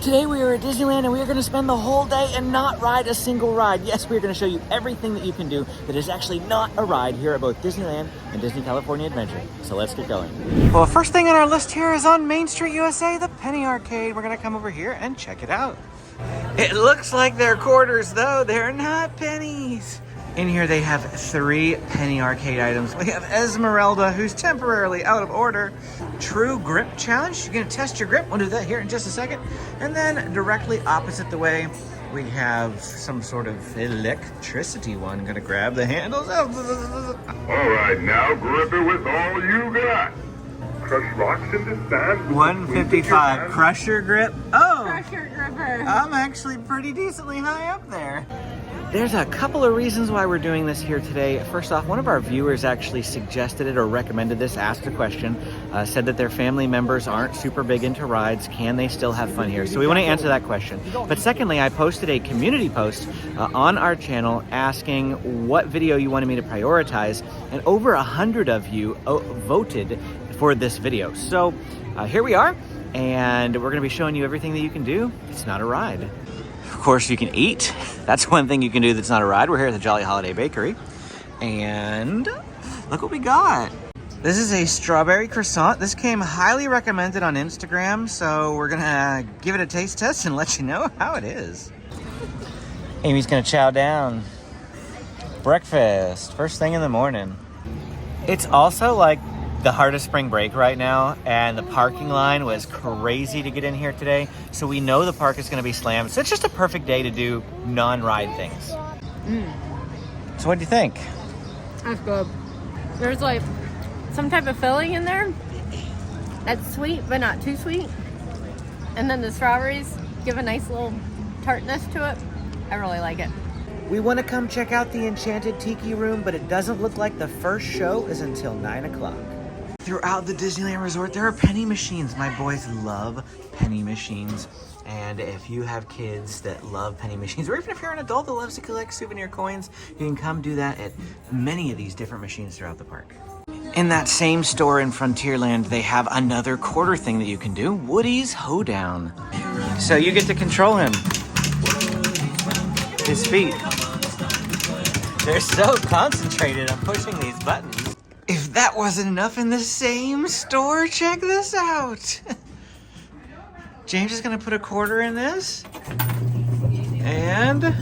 Today we are at Disneyland and we are going to spend the whole day and not ride a single ride. Yes, we're going to show you everything that you can do that is actually not a ride here at both Disneyland and Disney California Adventure. So let's get going. Well, first thing on our list here is on Main Street, USA, the Penny Arcade. We're going to come over here and check it out. It looks like they're quarters though. They're not pennies. In here they have 3 Penny Arcade items. We have Esmeralda, who's temporarily out of order. True Grip Challenge. You're gonna test your grip. We'll do that here in just a second. And then directly opposite the way, we have some sort of electricity one. Gonna grab the handles. All right, now grip it with all you got. Crush rocks in the sand. 155. Crusher grip. Oh! Crusher gripper. I'm actually pretty decently high up there. There's a couple of reasons why we're doing this here today. First off, one of our viewers actually suggested it or recommended this, asked a question, said that their family members aren't super big into rides. Can they still have fun here? So we want to answer that question. But secondly, I posted a community post on our channel asking what video you wanted me to prioritize, and over 100 of you voted for this video. So here we are, and we're going to be showing you everything that you can do. It's not a ride. Of course, you can eat. That's one thing you can do that's not a ride. We're here at the Jolly Holiday Bakery. And look what we got. This is a strawberry croissant. This came highly recommended on Instagram, so we're gonna give it a taste test and let you know how it is. Amy's gonna chow down. Breakfast, first thing in the morning. It's also like the heart of spring break right now, and the parking line was crazy to get in here today, so we know the park is going to be slammed, so it's just a perfect day to do non-ride things. So what do you think? That's good. There's like some type of filling in there that's sweet but not too sweet, and then the strawberries give a nice little tartness to it. I really like it. We want to come check out the Enchanted Tiki room, but it doesn't look like the first show is until 9 o'clock. Throughout the Disneyland Resort, there are penny machines. My boys love penny machines. And if you have kids that love penny machines, or even if you're an adult that loves to collect souvenir coins, you can come do that at many of these different machines throughout the park. In that same store in Frontierland, they have another quarter thing that you can do, Woody's Hoedown. So you get to control him. His feet. They're so concentrated on pushing these buttons. If that wasn't enough, in the same store, check this out. James is gonna put a quarter in this, and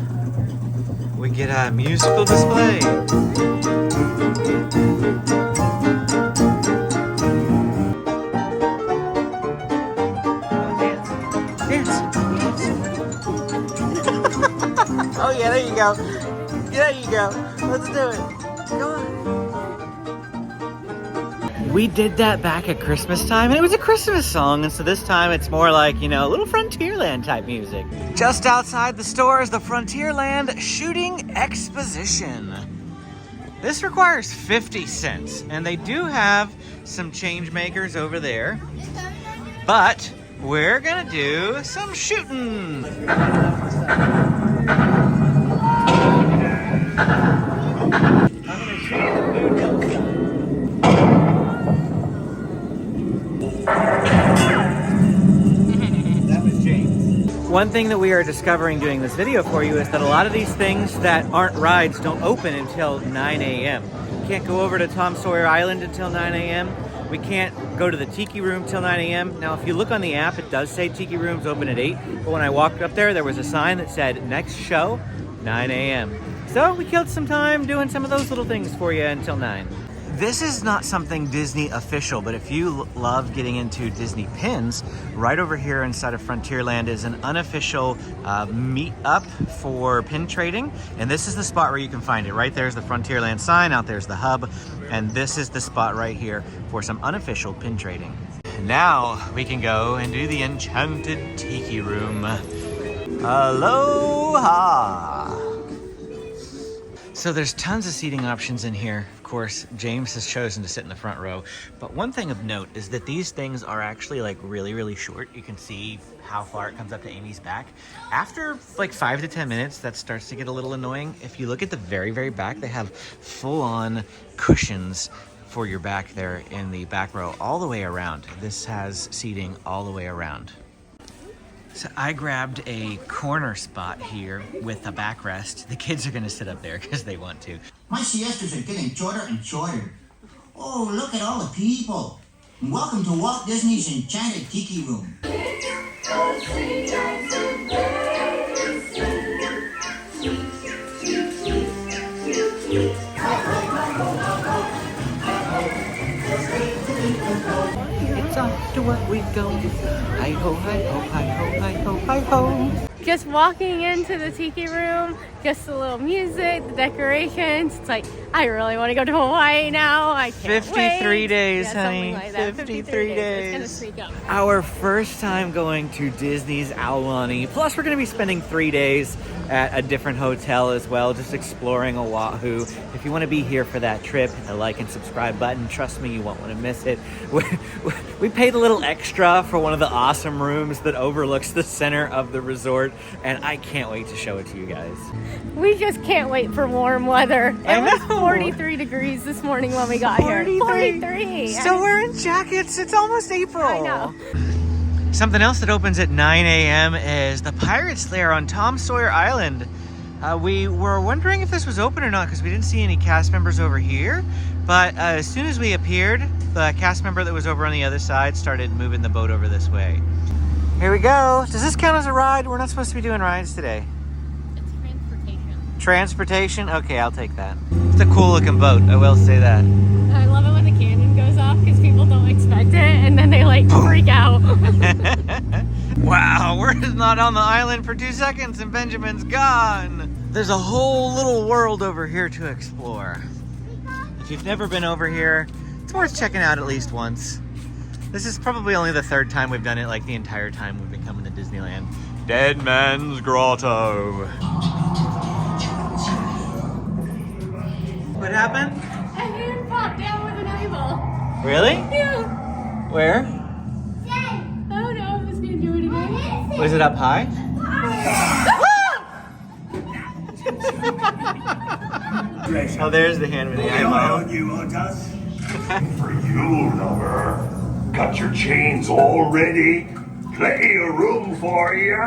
we get a musical display. Dance. Oh yeah, there you go. There you go. Let's do it. Go on. We did that back at Christmas time, and it was a Christmas song, and so this time it's more like, you know, a little Frontierland type music. Just outside the store is the Frontierland Shooting Exposition. This requires 50 cents, and they do have some change makers over there, but we're gonna do some shooting. One thing that we are discovering doing this video for you is that a lot of these things that aren't rides don't open until 9 a.m. You can't go over to Tom Sawyer Island until 9 a.m. We can't go to the Tiki room till 9 a.m. Now, if you look on the app, it does say Tiki rooms open at 8. But when I walked up there was a sign that said next show, 9 a.m. So we killed some time doing some of those little things for you until 9. This is not something Disney official, but if you love getting into Disney pins, right over here inside of Frontierland is an unofficial meet-up for pin trading. And this is the spot where you can find it. Right there's the Frontierland sign, out there's the hub, and this is the spot right here for some unofficial pin trading. Now we can go and do the Enchanted Tiki room. Aloha! So there's tons of seating options in here. Of course, James has chosen to sit in the front row. But one thing of note is that these things are actually like really, really short. You can see how far it comes up to Amy's back. After like 5 to 10 minutes, that starts to get a little annoying. If you look at the very, very back, they have full-on cushions for your back there in the back row all the way around. This has seating all the way around. So I grabbed a corner spot here with a backrest. The kids are gonna sit up there because they want to. My siestas are getting shorter and shorter. Oh, look at all the people. And welcome to Walt Disney's Enchanted Tiki Room. It's off to what we go. Hi ho, hi ho, hi ho, hi ho, hi ho. Just walking into the Tiki room, just the little music, the decorations. It's like, I really want to go to Hawaii now. I can't 53 wait. days, Yeah, honey. something like that. 53 days. It's gonna sneak up. Our first time going to Disney's Aulani. Plus, we're going to be spending 3 days at a different hotel as well, just exploring Oahu. If you want to be here for that trip, hit the like and subscribe button. Trust me, you won't want to miss it. We paid a little extra for one of the awesome rooms that overlooks the center of the resort, and I can't wait to show it to you guys. We just can't wait for warm weather. It was 43 degrees this morning when we got here. 43. Still wearing jackets. It's almost April. I know. Something else that opens at 9 a.m. is the Pirate's Lair on Tom Sawyer Island. We were wondering if this was open or not because we didn't see any cast members over here. But as soon as we appeared, the cast member that was over on the other side started moving the boat over this way. Here we go. Does this count as a ride? We're not supposed to be doing rides today. It's transportation. Transportation? Okay, I'll take that. It's a cool looking boat, I will say that. I love it when the cannon goes off because people don't expect it and then they like freak out. Wow, we're just not on the island for 2 seconds and Benjamin's gone. There's a whole little world over here to explore. If you've never been over here, it's worth checking out at least once. This is probably only the third time we've done it, like the entire time we've been coming to Disneyland. Dead Man's Grotto. What happened? A hand popped down with an eyeball. Really? Yeah. Where? Oh no, I'm just gonna do it again. Was it up high? Oh, there's the hand with the eyeball. You want us? For you, lover. Got your chains all ready? Plenty of room for ya.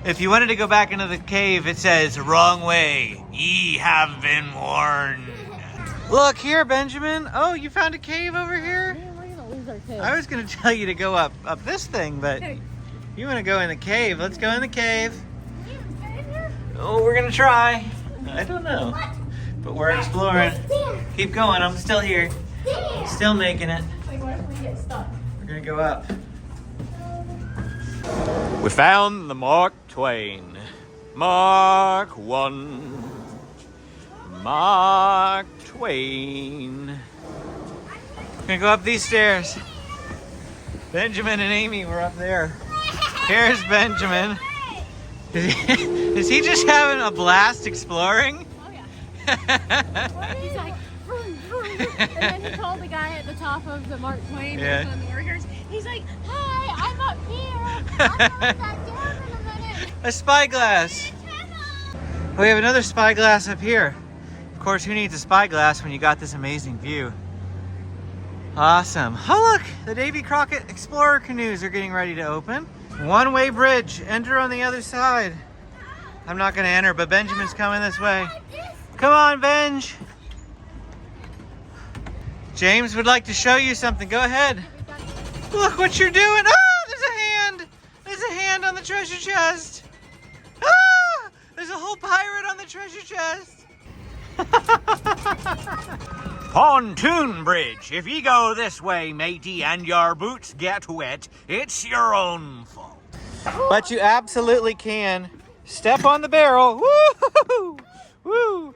If you wanted to go back into the cave, it says, wrong way. Ye have been warned. Look here, Benjamin. Oh, you found a cave over here? I was going to tell you to go up this thing, but you want to go in the cave. Let's go in the cave. Oh, we're going to try. I don't know. But we're exploring. Keep going. I'm still here. Still making it. Like, what if we get stuck? We're going to go up. We found the Mark Twain. Mark 1. Mark Twain. Gonna go up these stairs. Benjamin and Amy were up there. Here's Benjamin. Is he just having a blast exploring? Oh yeah. He's like, vroom, vroom. And then he told the guy at the top of the Mark Twain Yeah. on the workers, he's like, hi, I'm up here. I'm going back down in a minute. A spyglass. We have another spyglass up here. Of course, who needs a spyglass when you got this amazing view? Awesome. Oh look, the Davy Crockett Explorer canoes are getting ready to open. One-way bridge, enter on the other side. I'm not gonna enter, but Benjamin's coming this way. Come on, Benj. James would like to show you something, go ahead. Look what you're doing. Oh, there's a hand. There's a hand on the treasure chest. Ah, there's a whole pirate on the treasure chest. Pontoon bridge. If you go this way, matey, and your boots get wet, it's your own fault. But you absolutely can. Step on the barrel. Woo! Woo!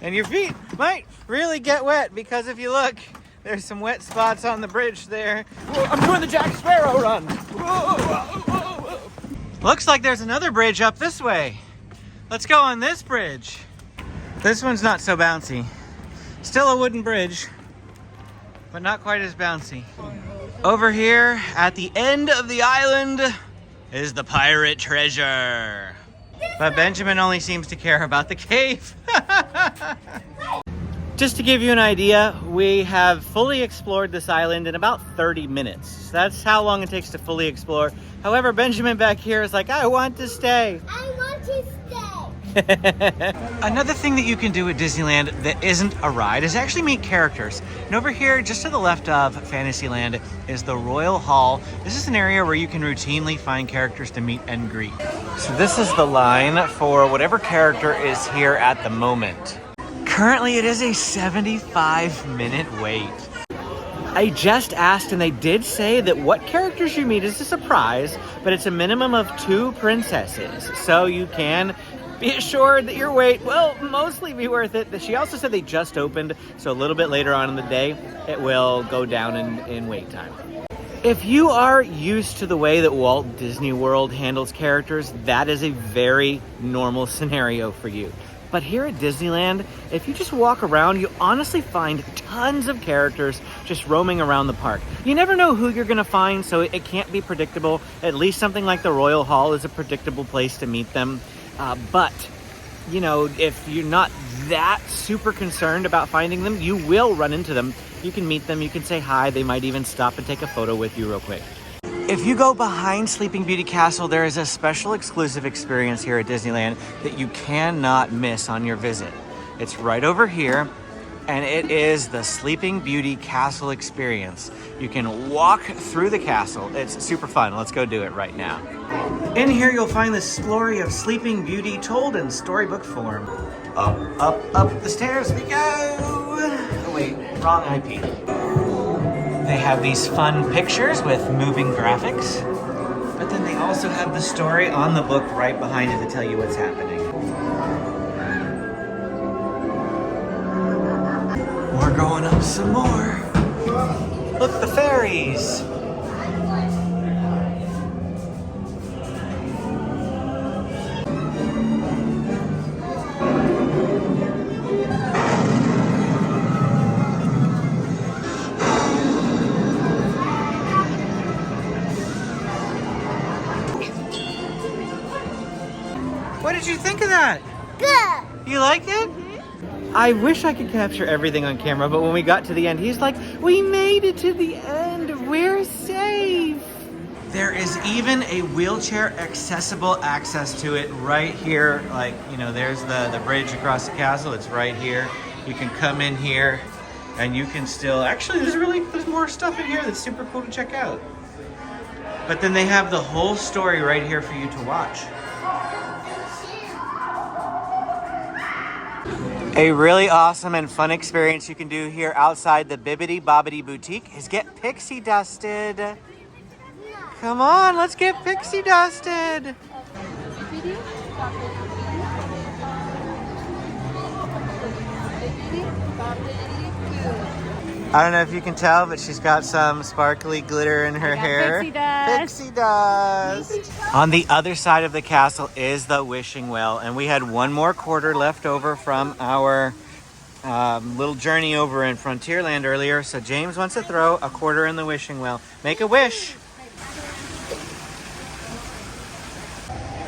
And your feet might really get wet because if you look, there's some wet spots on the bridge there. Whoa, I'm doing the Jack Sparrow run. Whoa, whoa, whoa, whoa. Looks like there's another bridge up this way. Let's go on this bridge. This one's not so bouncy. Still a wooden bridge, but not quite as bouncy. Over here at the end of the island is the pirate treasure. But Benjamin only seems to care about the cave. Just to give you an idea, we have fully explored this island in about 30 minutes. That's how long it takes to fully explore. However, Benjamin back here is like, I want to stay. I want to stay. Another thing that you can do at Disneyland that isn't a ride is actually meet characters. And over here, just to the left of Fantasyland, is the Royal Hall. This is an area where you can routinely find characters to meet and greet. So this is the line for whatever character is here at the moment. Currently, it is a 75-minute wait. I just asked, and they did say that what characters you meet is a surprise, but it's a minimum of 2 princesses. So you can be assured that your wait will mostly be worth it. She also said they just opened, so a little bit later on in the day, it will go down in wait time. If you are used to the way that Walt Disney World handles characters, that is a very normal scenario for you. But here at Disneyland, if you just walk around, you honestly find tons of characters just roaming around the park. You never know who you're gonna find, so it can't be predictable. At least something like the Royal Hall is a predictable place to meet them. But, you know, if you're not that super concerned about finding them, you will run into them. You can meet them, you can say hi, they might even stop and take a photo with you real quick. If you go behind Sleeping Beauty Castle, there is a special exclusive experience here at Disneyland that you cannot miss on your visit. It's right over here, and it is the Sleeping Beauty Castle experience. You can walk through the castle. It's super fun. Let's go do it right now. In here, you'll find the story of Sleeping Beauty told in storybook form. Up, up, up the stairs we go. Oh, wait, wrong IP. They have these fun pictures with moving graphics, but then they also have the story on the book right behind it to tell you what's happening. We're going up some more. Look, the fairies. What did you think of that? Good. You like it? I wish I could capture everything on camera, but when we got to the end, he's like, we made it to the end. We're safe. There is even a wheelchair accessible access to it right here. Like, you know, there's the bridge across the castle. It's right here. You can come in here and you can still, actually, there's more stuff in here that's super cool to check out. But then they have the whole story right here for you to watch. A really awesome and fun experience you can do here outside the Blvd boutique is get pixie dusted. Come on, let's get pixie dusted. I don't know if you can tell, but she's got some sparkly glitter in her hair. Pixie dust. Pixie dust. On the other side of the castle is the wishing well, and we had one more quarter left over from our little journey over in Frontierland earlier. So James wants to throw a quarter in the wishing well. Make a wish.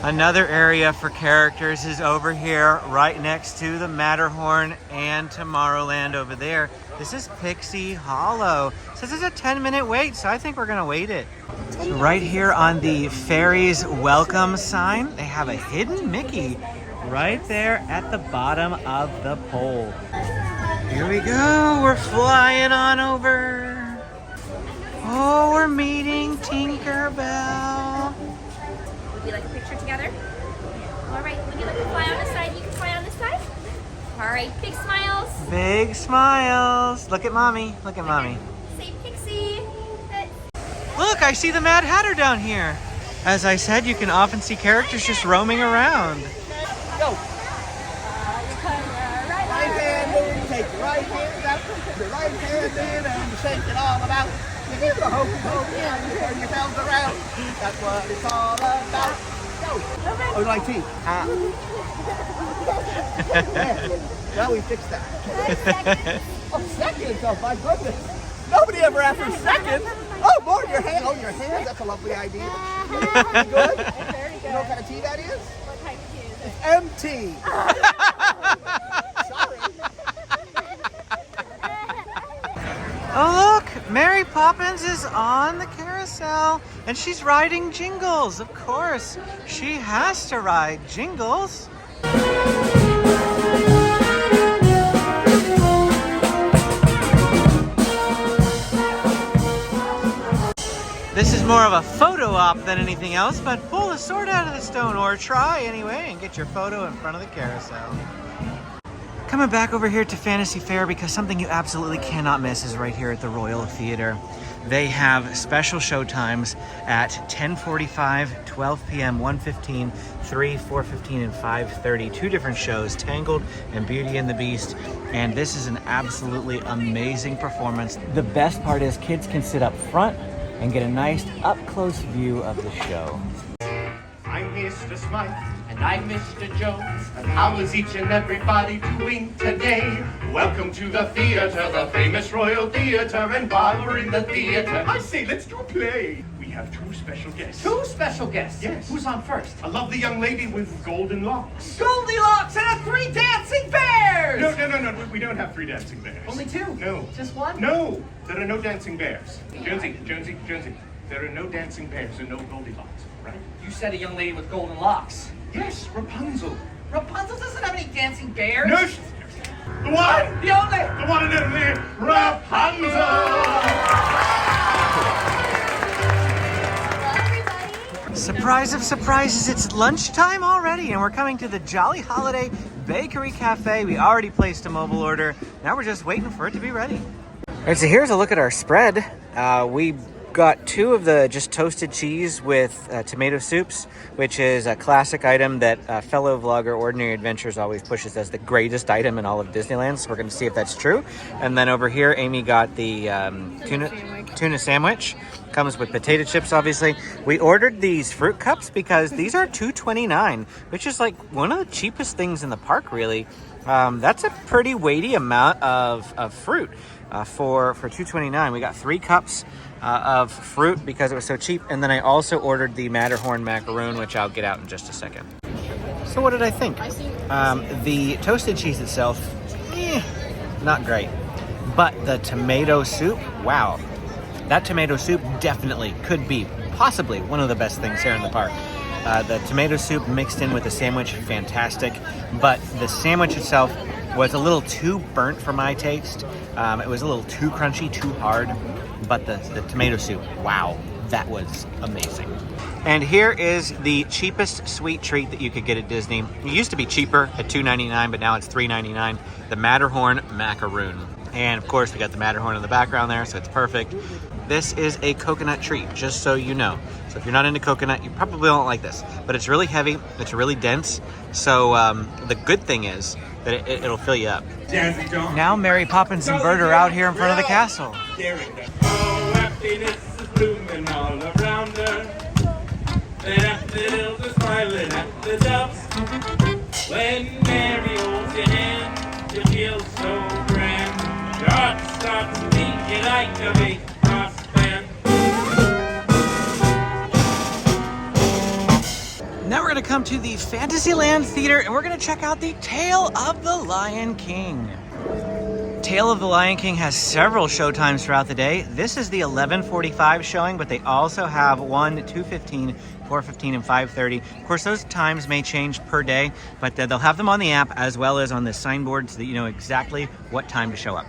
Another area for characters is over here, right next to the Matterhorn and Tomorrowland over there. This is Pixie Hollow. It says it's a 10-minute wait, so I think we're gonna wait it. So right here on the Fairies Welcome sign, they have a hidden Mickey right there at the bottom of the pole. Here we go, we're flying on over. Oh, we're meeting Tinkerbell. Would you like a picture together? All right, would you like to fly on this side? You can fly on this side. All right, big smiles. Big smiles. Look at mommy. Look at mommy. Say Pixie. Look, I see the Mad Hatter down here. As I said, you can often see characters just roaming around. Go. Right hand in, take your right hand out, put your right hand in, and shake it all about. You give the hokey pokey and you turn yourselves around. That's what it's all about. Go. Oh, like tea. Well, we fixed that. Oh, seconds. Oh, my goodness. Nobody ever asked for seconds. Oh, more your hand. Oh, your hands. That's a lovely idea. You good? Very good. You know what kind of tea that is? What type of tea is it? It's empty. Sorry. Oh look, Mary Poppins is on the carousel and she's riding Jingles. Of course, she has to ride Jingles. This is more of a photo op than anything else, but pull the sword out of the stone, or try anyway, and get your photo in front of the carousel. Coming back over here to Fantasy Fair because something you absolutely cannot miss is right here at the Royal Theater. They have special show times at 10:45, 12 p.m., 1:15, 3, 4:15, and 5:30. Two different shows, Tangled and Beauty and the Beast. And this is an absolutely amazing performance. The best part is kids can sit up front and get a nice up-close view of the show. I'm Mr. Smythe. And I'm Mr. Jones. And how is each and everybody doing today? Welcome to the theater, the famous Royal Theater. And while we're in the theater, I say let's do a play. We have two special guests. Two special guests? Yes. Who's on first? A lovely young lady with golden locks. Goldilocks and 3 dancing bears! No. We don't have 3 dancing bears. Only 2? No. Just 1? No. There are no dancing bears. Jonesy. There are no dancing bears and no Goldilocks, right? You said a young lady with golden locks. Yes, Rapunzel. Rapunzel doesn't have any dancing bears. No, the one! The only! The one and only Rapunzel! Surprise of surprises, it's lunchtime already, and we're coming to the Jolly Holiday Bakery Cafe. We already placed a mobile order. Now we're just waiting for it to be ready. All right, so here's a look at our spread. We got 2 of the just toasted cheese with tomato soups, which is a classic item that fellow vlogger Ordinary Adventures always pushes as the greatest item in all of Disneyland. So we're going to see if that's true. And then over here, Amy got the tuna sandwich. Comes with potato chips, obviously. We ordered these fruit cups because these are $2.29, which is like one of the cheapest things in the park, really. That's a pretty weighty amount of fruit for $2.29. We got 3 cups of fruit because it was so cheap. And then I also ordered the Matterhorn macaroon, which I'll get out in just a second. So what did I think? The toasted cheese itself, not great. But the tomato soup, wow. That tomato soup definitely could be possibly one of the best things here in the park. The tomato soup mixed in with the sandwich, fantastic. But the sandwich itself was a little too burnt for my taste. It was a little too crunchy, too hard. But the tomato soup, wow, that was amazing. And here is the cheapest sweet treat that you could get at Disney. It used to be cheaper at $2.99, but now it's $3.99. The Matterhorn macaroon. And of course, we got the Matterhorn in the background there, so it's perfect. This is a coconut treat, just so you know. So if you're not into coconut, you probably don't like this. But it's really heavy, it's really dense. So the good thing is that it'll fill you up. Now Mary Poppins and Bert are out here in front of the castle. Oh, happiness is blooming all around her. The daffodils are smiling at the doves. When Mary holds your hand, you feel so grand. Your heart starts beating like a big brass band. Now we're going to come to the Fantasyland Theater and we're going to check out the Tale of the Lion King. Tale of the Lion King has several showtimes throughout the day. This is the 11:45 showing, but they also have 1, 2:15, 4:15, and 5:30. Of course, those times may change per day, but they'll have them on the app as well as on the signboard so that you know exactly what time to show up.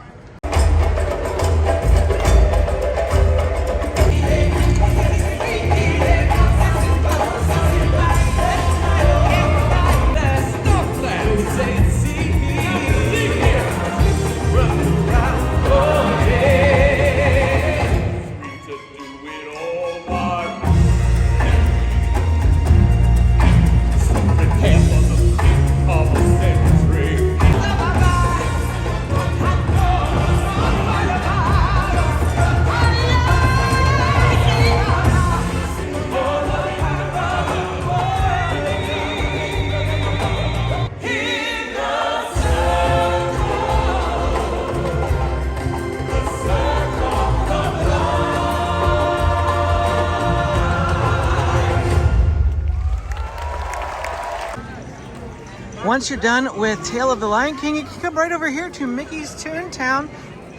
Once you're done with Tale of the Lion King, you can come right over here to Mickey's Toontown.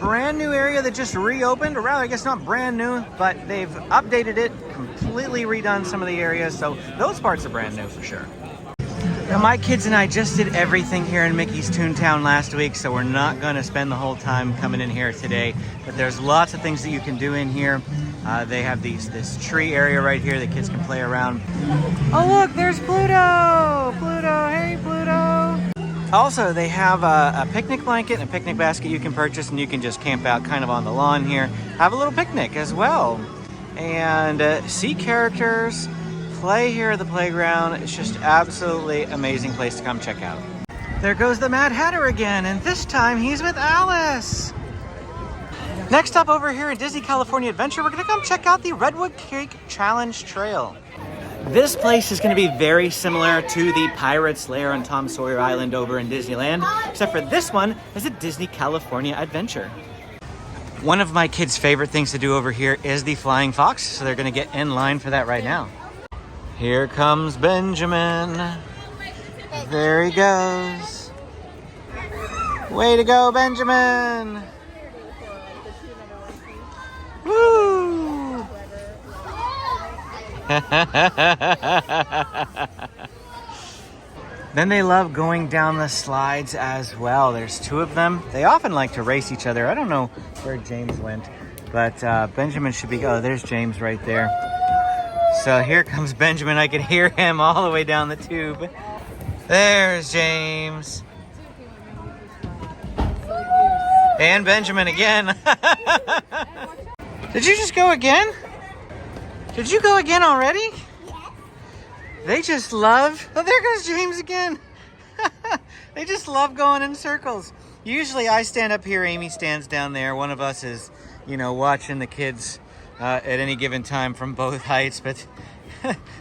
brand new area that just reopened, or rather I guess not brand new, but they've updated it, completely redone some of the areas, so those parts are brand new for sure. Now my kids and I just did everything here in Mickey's Toontown last week, so we're not going to spend the whole time coming in here today, but there's lots of things that you can do in here. They have this tree area right here that kids can play around. Oh look, there's Pluto! Pluto, hey Pluto! Also, they have a picnic blanket and a picnic basket you can purchase, and you can just camp out kind of on the lawn here. Have a little picnic as well. And see characters, play here at the playground. It's just absolutely amazing place to come check out. There goes the Mad Hatter again, and this time he's with Alice. Next up over here at Disney California Adventure, we're gonna come check out the Redwood Creek Challenge Trail. This place is gonna be very similar to the Pirates Lair on Tom Sawyer Island over in Disneyland, except for this one is a Disney California Adventure. One of my kids' favorite things to do over here is the Flying Fox, so they're gonna get in line for that right now. Here comes Benjamin. There he goes. Way to go, Benjamin! Woo! Then they love going down the slides as well. There's two of them. They often like to race each other. I don't know where James went, but Benjamin should be... Oh, there's James right there. So here comes Benjamin. I can hear him all the way down the tube. There's James. And Benjamin again. Did you just go again? Did you go again already? Yes. They just love... Oh, there goes James again. They just love going in circles. Usually I stand up here, Amy stands down there. One of us is, you know, watching the kids at any given time from both heights, but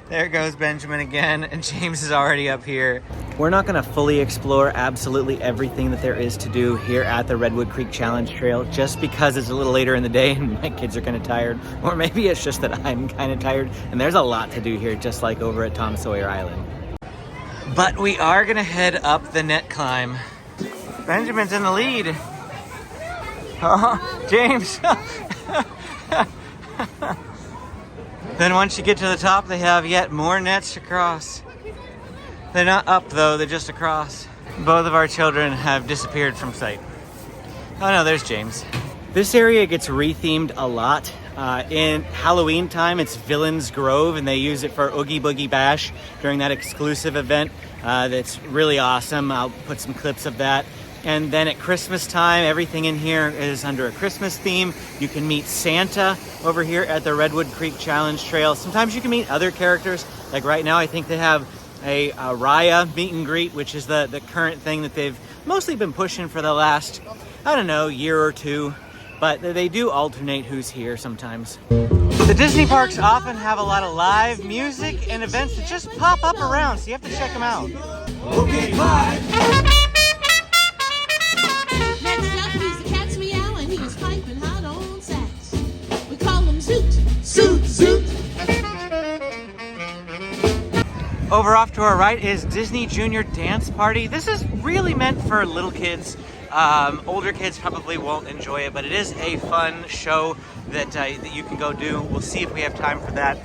there goes Benjamin again, and James is already up here. We're not going to fully explore absolutely everything that there is to do here at the Redwood Creek Challenge Trail, just because it's a little later in the day and my kids are kind of tired, or maybe it's just that I'm kind of tired, and there's a lot to do here, just like over at Tom Sawyer Island. But we are going to head up the net climb. Benjamin's in the lead. Oh, James. Then once you get to the top, they have yet more nets to cross. They're not up though, they're just across. Both of our children have disappeared from sight. Oh no, there's James. This area gets rethemed a lot. In Halloween time, it's Villains Grove, and they use it for Oogie Boogie Bash during that exclusive event. That's really awesome. I'll put some clips of that. And then at Christmas time, everything in here is under a Christmas theme. You can meet Santa over here at the Redwood Creek Challenge Trail. Sometimes you can meet other characters. Like right now, I think they have a Raya meet and greet, which is the current thing that they've mostly been pushing for the last, I don't know, year or two. But they do alternate who's here sometimes. The Disney parks often have a lot of live music and events that just pop up around, so you have to check them out. Okay, bye. Next up, he's the cat's meow, and he's piping hot on sax. We call him Zoot, Zoot, Zoot. Over off to our right is Disney Junior Dance Party. This is really meant for little kids. Older kids probably won't enjoy it, but it is a fun show that you can go do. We'll see if we have time for that.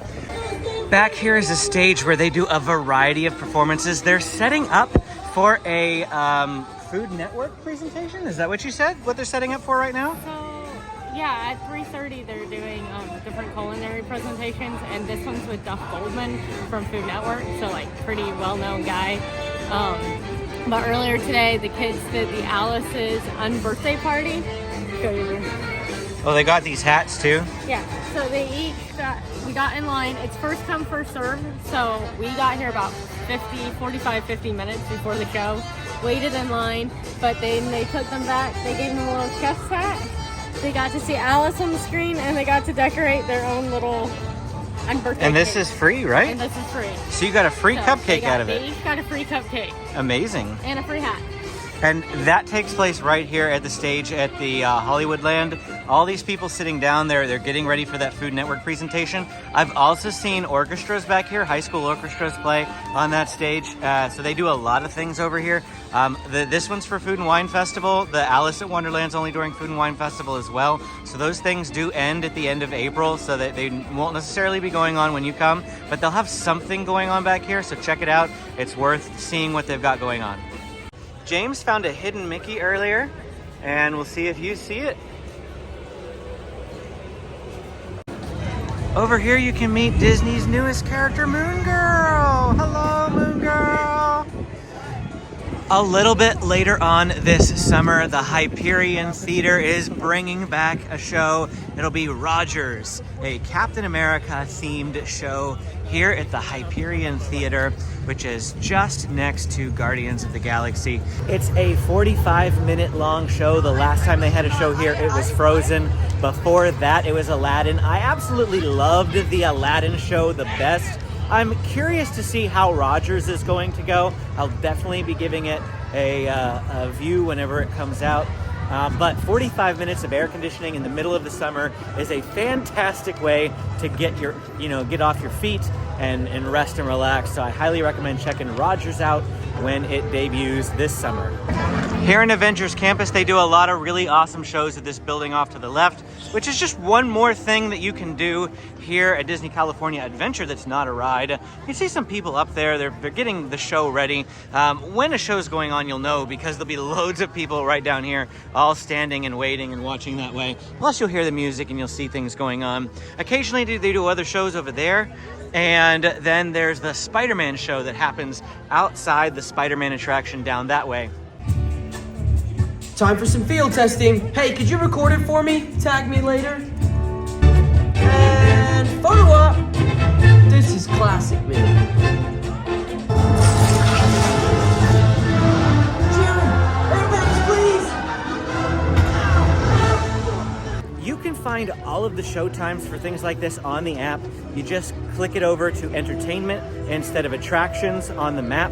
Back here is a stage where they do a variety of performances. They're setting up for a Food Network presentation. Is that what you said? What they're setting up for right now? So, yeah, at 3:30 they're doing different culinary presentations, and this one's with Duff Goldman from Food Network, so like pretty well-known guy. But earlier today, the kids did the Alice's unbirthday party. Oh, they got these hats too? Yeah, so we got in line. It's first come, first serve. So we got here about 50 minutes before the show. Waited in line, but then they took them back. They gave them a little chef's hat. They got to see Alice on the screen, and they got to decorate their own little unbirthday And this cake. is free, right? And this is free. So you got a free cupcake out of it. They each got a free cupcake. Amazing. And a free hat. And that takes place right here at the stage at the Hollywoodland. All these people sitting down there, they're getting ready for that Food Network presentation. I've also seen orchestras back here, high school orchestras play on that stage. So they do a lot of things over here. This one's for Food and Wine Festival. The Alice at Wonderland's only during Food and Wine Festival as well. So those things do end at the end of April, so that they won't necessarily be going on when you come, but they'll have something going on back here, so check it out. It's worth seeing what they've got going on. James found a hidden Mickey earlier, and we'll see if you see it. Over here you can meet Disney's newest character, Moon Girl. Hello, Moon Girl. A little bit later on this summer, the Hyperion Theater is bringing back a show. It'll be Rogers, a Captain America themed show here at the Hyperion Theater, which is just next to Guardians of the Galaxy. It's a 45-minute long show. The last time they had a show here, it was Frozen. Before that, it was Aladdin. I absolutely loved the Aladdin show the best. I'm curious to see how Rogers is going to go. I'll definitely be giving it a view whenever it comes out. But 45 minutes of air conditioning in the middle of the summer is a fantastic way to get off your feet and rest and relax. So I highly recommend checking Rogers out when it debuts this summer. Here in Avengers Campus, they do a lot of really awesome shows at this building off to the left, which is just one more thing that you can do here at Disney California Adventure that's not a ride. You can see some people up there. They're getting the show ready. When a show's going on, you'll know, because there'll be loads of people right down here all standing and waiting and watching that way. Plus, you'll hear the music and you'll see things going on. Occasionally, they do other shows over there. And then there's the Spider-Man show that happens outside the Spider-Man attraction down that way. Time for some field testing. Hey, could you record it for me? Tag me later. And photo op. This is classic, man. You can find all of the show times for things like this on the app. You just click it over to entertainment instead of attractions on the map,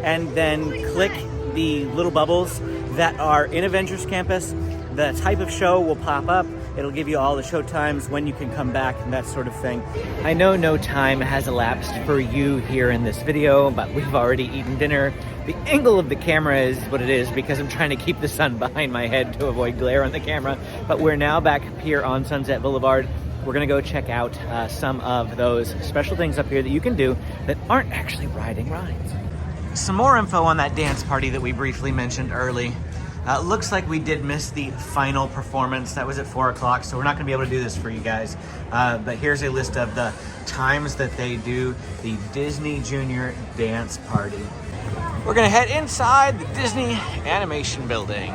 and then click the little bubbles that are in Avengers Campus. The type of show will pop up. It'll give you all the show times, when you can come back, and that sort of thing. I know no time has elapsed for you here in this video, but we've already eaten dinner. The angle of the camera is what it is because I'm trying to keep the sun behind my head to avoid glare on the camera. But we're now back here on Sunset Boulevard. We're gonna go check out some of those special things up here that you can do that aren't actually riding rides. Some more info on that dance party that we briefly mentioned early. Looks like we did miss the final performance. That was at 4 o'clock, so we're not gonna be able to do this for you guys. But here's a list of the times that they do the Disney Junior Dance Party. We're gonna head inside the Disney Animation Building.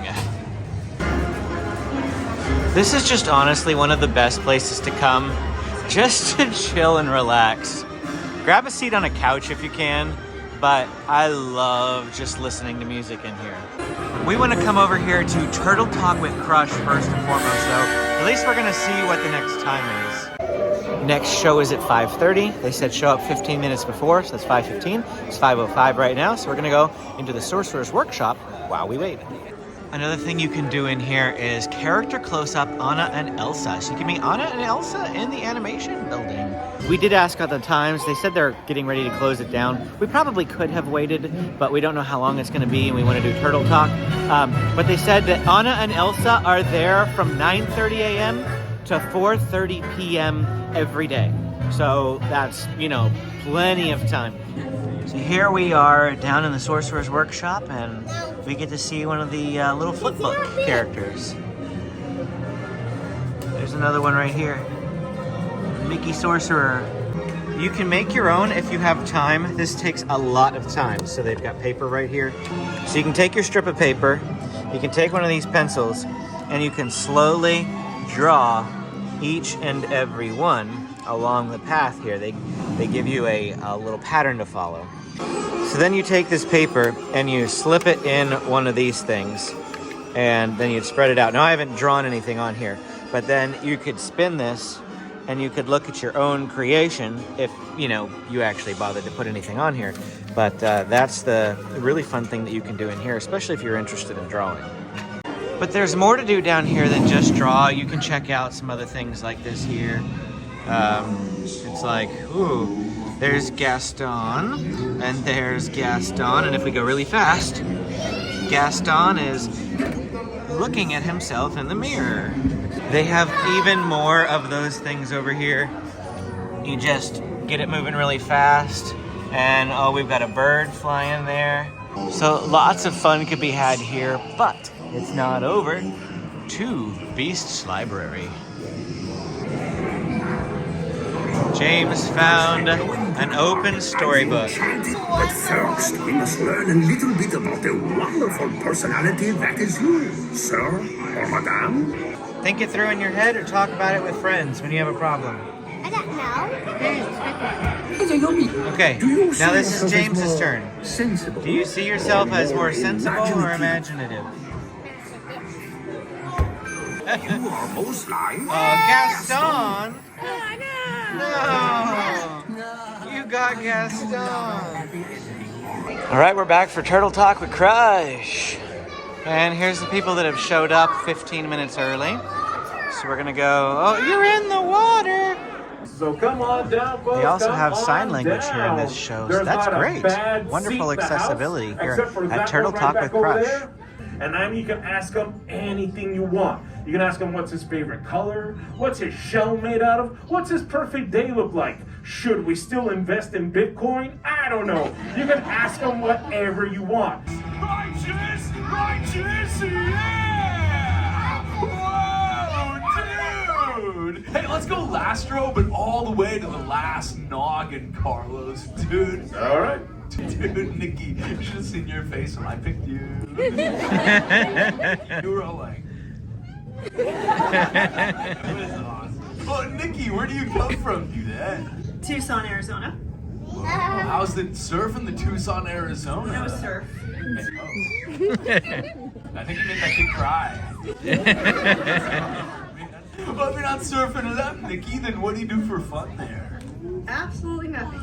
This is just honestly one of the best places to come just to chill and relax. Grab a seat on a couch if you can, but I love just listening to music in here. We want to come over here to Turtle Talk with Crush first and foremost, though. At least we're gonna see what the next time is. Next show is at 5:30. They said show up 15 minutes before, so that's 5:15. It's 5:05 right now, so we're gonna go into the Sorcerer's Workshop while we wait. Another thing you can do in here is character close-up Anna and Elsa. So you can meet Anna and Elsa in the animation building. We did ask at the times. They said they're getting ready to close it down. We probably could have waited, but we don't know how long it's going to be, and we want to do Turtle Talk. But they said that Anna and Elsa are there from 9:30 a.m. to 4:30 p.m. every day. So that's, plenty of time. So here we are down in the Sorcerer's Workshop, and we get to see one of the little flipbook characters. There's another one right here. Mickey Sorcerer. You can make your own if you have time. This takes a lot of time. So they've got paper right here. So you can take your strip of paper, you can take one of these pencils, and you can slowly draw each and every one along the path here. They give you a little pattern to follow. So then you take this paper and you slip it in one of these things, and then you'd spread it out. Now I haven't drawn anything on here, but then you could spin this and you could look at your own creation if you actually bothered to put anything on here. But that's the really fun thing that you can do in here, especially if you're interested in drawing. But there's more to do down here than just draw. You can check out some other things like this here. It's like, ooh, there's Gaston, and there's Gaston, and if we go really fast, Gaston is looking at himself in the mirror. They have even more of those things over here. You just get it moving really fast, and oh, we've got a bird flying there. So lots of fun could be had here, but it's not over. To Beast's Library. James found an open storybook. But first, we must learn a little bit about the wonderful personality that is you, sir or madame. Think it through in your head or talk about it with friends when you have a problem. I don't know. Okay, now this is James's turn. Do you see yourself as more sensible or imaginative? You almost lying. Gaston! No! You got Gaston! Alright, we're back for Turtle Talk with Crush. And here's the people that have showed up 15 minutes early. So we're gonna go, oh, you're in the water! So come on down, folks. They also come have sign on language down. here in this show, so There's that's not a great. bad Wonderful seat in the house, accessibility here except for at that Turtle one Talk right with back over Crush. there. And then you can ask him anything you want. You can ask him what's his favorite color, what's his shell made out of, what's his perfect day look like. Should we still invest in Bitcoin? I don't know. You can ask him whatever you want. Righteous, righteous, yeah! Whoa, dude! Hey, let's go last row, but all the way to the last noggin, Carlos, dude. All right. Dude, Nikki, you should have seen your face when I picked you. You were all like... It was awesome. Oh, Nikki, where do you come from, Dudette? Tucson, Arizona. Whoa, how's the surf in the Tucson, Arizona? No surf. Oh. I think you made that kid cry. Well, if you're not surfing it up, Nikki, then what do you do for fun there? Absolutely nothing.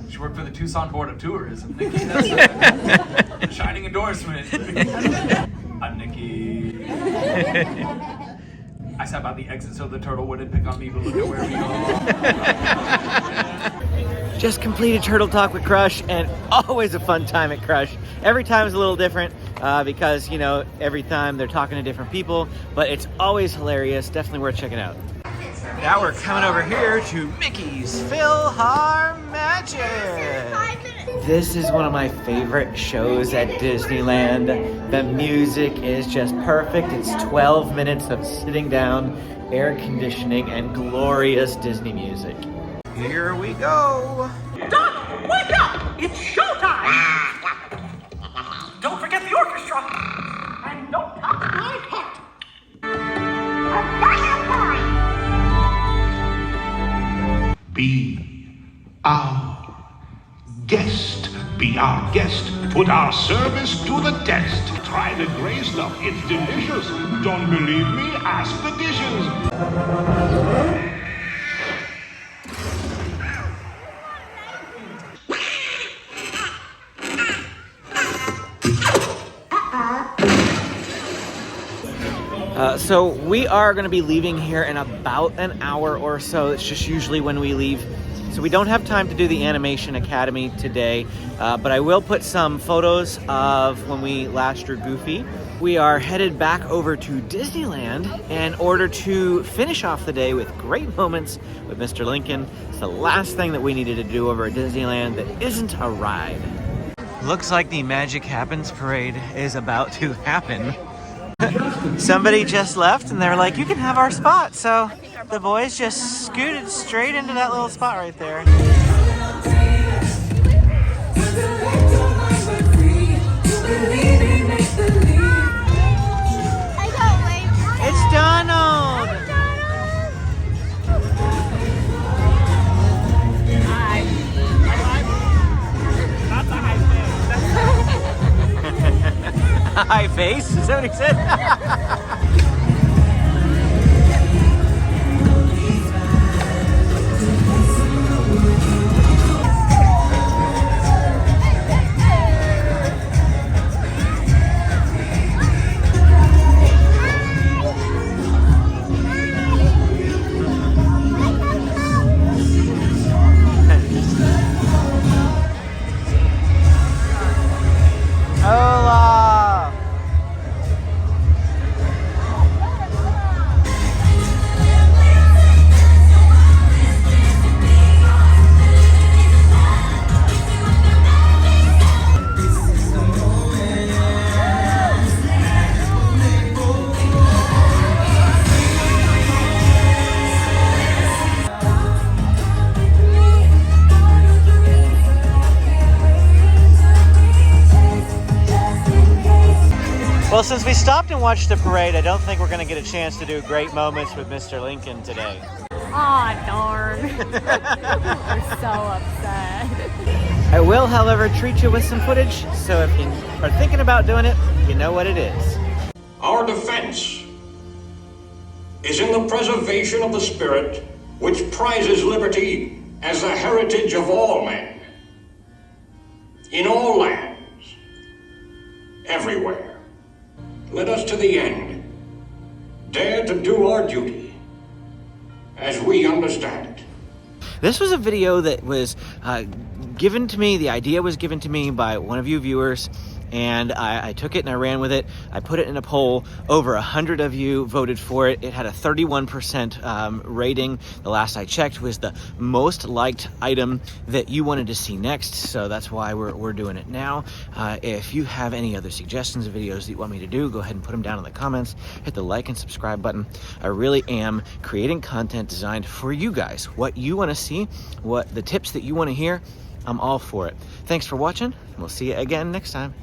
She worked for the Tucson Board of Tourism. Nikki, that's a shining endorsement. I'm Nikki. I sat by the exit so the turtle wouldn't pick on me, but look at where we go. Just completed Turtle Talk with Crush, and always a fun time at Crush. Every time is a little different because, you know, every time they're talking to different people, but it's always hilarious. Definitely worth checking out. Now we're coming over here to Mickey's Philharmagic. This is one of my favorite shows at Disneyland. The music is just perfect. It's 12 minutes of sitting down, air conditioning, and glorious Disney music. Here we go. Donald, wake up! It's showtime! Don't forget the orchestra! And don't touch my hat! Be our guest. Be our guest. Put our service to the test. Try the gray stuff. It's delicious. Don't believe me? Ask the dishes. So we are going to be leaving here in about an hour or so. It's just usually when we leave. So we don't have time to do the Animation Academy today, but I will put some photos of when we last drew Goofy. We are headed back over to Disneyland in order to finish off the day with great moments with Mr. Lincoln. It's the last thing that we needed to do over at Disneyland that isn't a ride. Looks like the Magic Happens parade is about to happen. Somebody just left and they were like, you can have our spot. So the boys just scooted straight into that little spot right there. It's Donald! High face? Is that what he said? since we stopped and watched the parade, I don't think we're going to get a chance to do great moments with Mr. Lincoln today. Aw, darn. We're so upset. I will, however, treat you with some footage, so if you are thinking about doing it, you know what it is. Our defense is in the preservation of the spirit which prizes liberty as the heritage of all men, in all lands, everywhere. Let us to the end dare to do our duty as we understand it. This was a video that was given to me, the idea was given to me by one of you viewers, and I took it and I ran with it. I put it in a poll. Over 100 of you voted for it. It had a 31% rating. The last I checked was the most liked item that you wanted to see next, so that's why we're doing it now. If you have any other suggestions of videos that you want me to do, go ahead and put them down in the comments. Hit the like and subscribe button. I really am creating content designed for you guys. What you want to see, what the tips that you want to hear, I'm all for it. Thanks for watching, and we'll see you again next time.